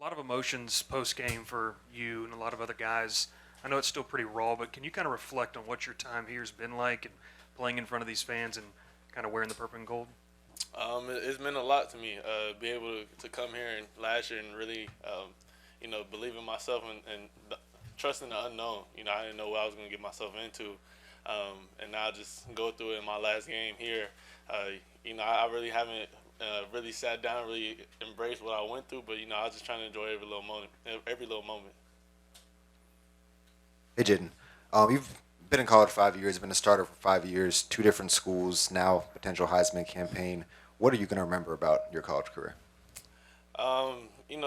A lot of emotions post game for you and a lot of other guys. I know it's still pretty raw, but can you kind of reflect on what your time here has been like and playing in front of these fans and kind of wearing the purple and gold? It's meant a lot to me. Be able to come here and last year and really, believe in myself and trusting the unknown. I didn't know what I was going to get myself into, and now just go through it in my last game here. Uh, I really haven't really sat down, really embraced what I went through, but I was just trying to enjoy every little moment, every little moment. Hey, Jayden. You've been in college 5 years, been a starter for 5 years, two different schools, now potential Heisman campaign. What are you going to remember about your college career?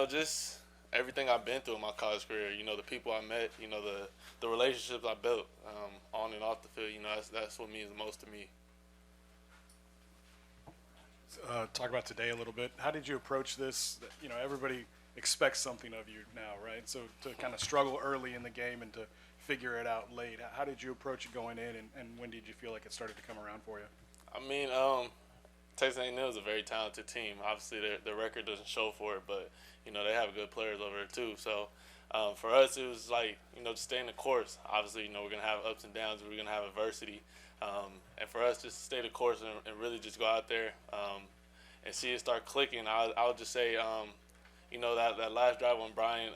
Just everything I've been through in my college career. The people I met. The relationships I built on and off the field. That's what means the most to me. Talk about today a little bit. How did you approach this? Everybody expects something of you now, right? So to kind of struggle early in the game and to figure it out late, how did you approach it going in, and when did you feel like it started to come around for you? I mean, Texas A&M is a very talented team. Obviously, their record doesn't show for it, but they have good players over there too. So for us, it was like just staying the course. Obviously, we're gonna have ups and downs. We're gonna have adversity, and for us, just to stay the course and really just go out there and see it start clicking. I would just say, that last drive when Brian,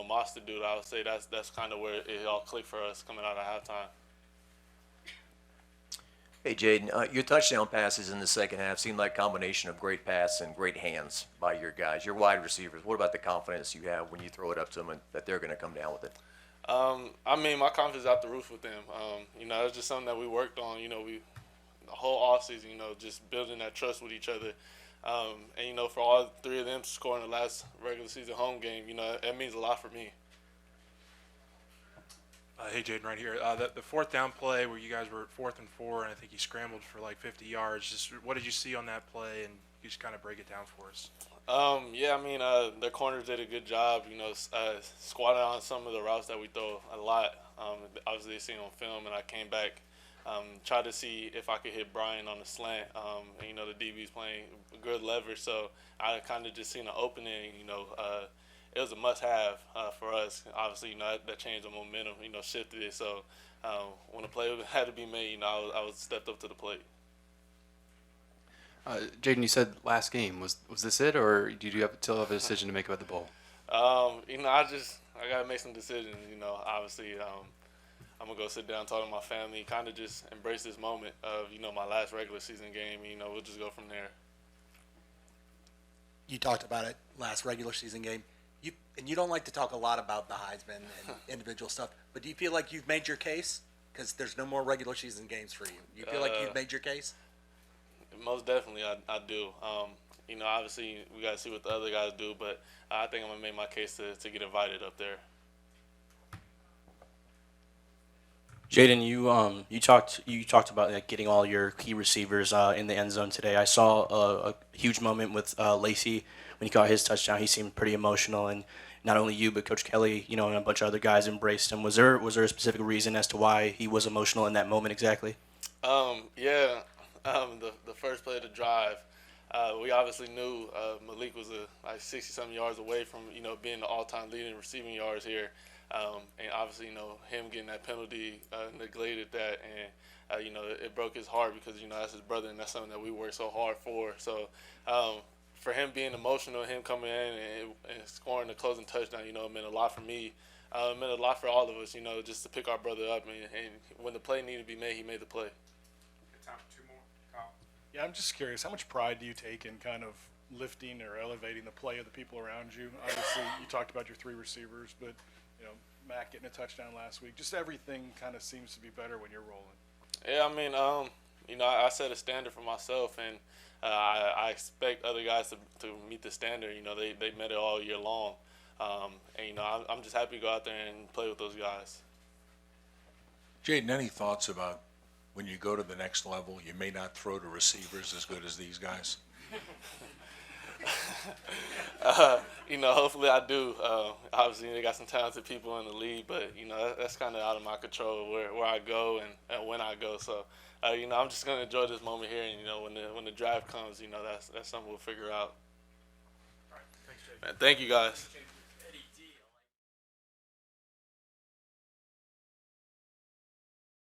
Monster dude, I would say that's kind of where it all clicked for us coming out of halftime. Hey, Jayden, your touchdown passes in the second half seemed like a combination of great pass and great hands by your guys, your wide receivers. What about the confidence you have when you throw it up to them and that they're going to come down with it? I mean, my confidence is out the roof with them. It's just something that we worked on. We the whole offseason, just building that trust with each other. And for all three of them to score in the last regular season home game, it means a lot for me. Hey, Jayden, right here. The fourth down play where you guys were at 4th and 4, and I think you scrambled for like 50 yards. Just what did you see on that play, and you just kind of break it down for us? Yeah, I mean, their corners did a good job, squatting on some of the routes that we throw a lot. Obviously, they seen on film, and I came back, tried to see if I could hit Brian on the slant. The DB's playing good leverage, so I kind of just seen an opening, it was a must-have for us. Obviously, that changed the momentum, shifted it. So when a play had to be made, I was stepped up to the plate. Jayden, you said last game. Was this it, or do you still have a decision to make about the bowl? I gotta make some decisions. Obviously, I'm gonna go sit down, talk to my family, kind of just embrace this moment of my last regular season game. We'll just go from there. You talked about it last regular season game. You don't like to talk a lot about the Heisman and individual stuff, but do you feel like you've made your case? Because there's no more regular season games for you. You feel like you've made your case? Most definitely, I do. Obviously, we got to see what the other guys do, but I think I'm going to make my case to get invited up there. Jayden, you talked about getting all your key receivers in the end zone today. I saw a huge moment with Lacey when he caught his touchdown. He seemed pretty emotional, and not only you but Coach Kelly, and a bunch of other guys embraced him. Was there a specific reason as to why he was emotional in that moment exactly? Yeah, the first play of the drive, we obviously knew Malik was like 60-something yards away from being the all-time leader in receiving yards here. And obviously, him getting that penalty neglected that, and it broke his heart because that's his brother, and that's something that we worked so hard for. So for him being emotional, him coming in and scoring the closing touchdown, it meant a lot for me. It meant a lot for all of us, just to pick our brother up, and when the play needed to be made, he made the play. Time for two more. Kyle. Yeah, I'm just curious, how much pride do you take in kind of lifting or elevating the play of the people around you? Obviously, you talked about your three receivers, but Matt getting a touchdown last week. Just everything kind of seems to be better when you're rolling. Yeah, I mean, I set a standard for myself, and I expect other guys to meet the standard. They met it all year long, and I'm just happy to go out there and play with those guys. Jayden, any thoughts about when you go to the next level, you may not throw to receivers as good as these guys? Hopefully I do. Obviously, they got some talented people in the league, but that's kind of out of my control where I go and when I go. So, I'm just gonna enjoy this moment here, and when the drive comes, that's something we'll figure out. Man, thank you guys.